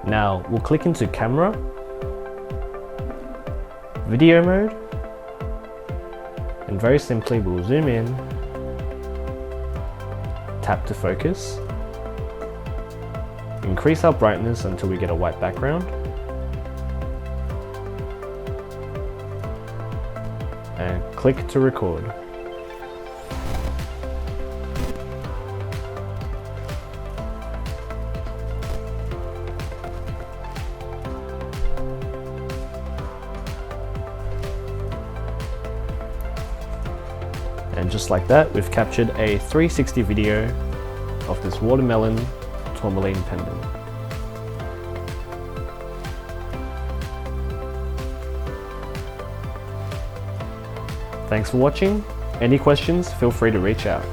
Now we'll click into camera, video mode, and very simply we'll zoom in, tap to focus, increase our brightness until we get a white background, and click to record. And just like that, we've captured a 360 video of this watermelon tourmaline pendant. Thanks for watching. Any questions, feel free to reach out.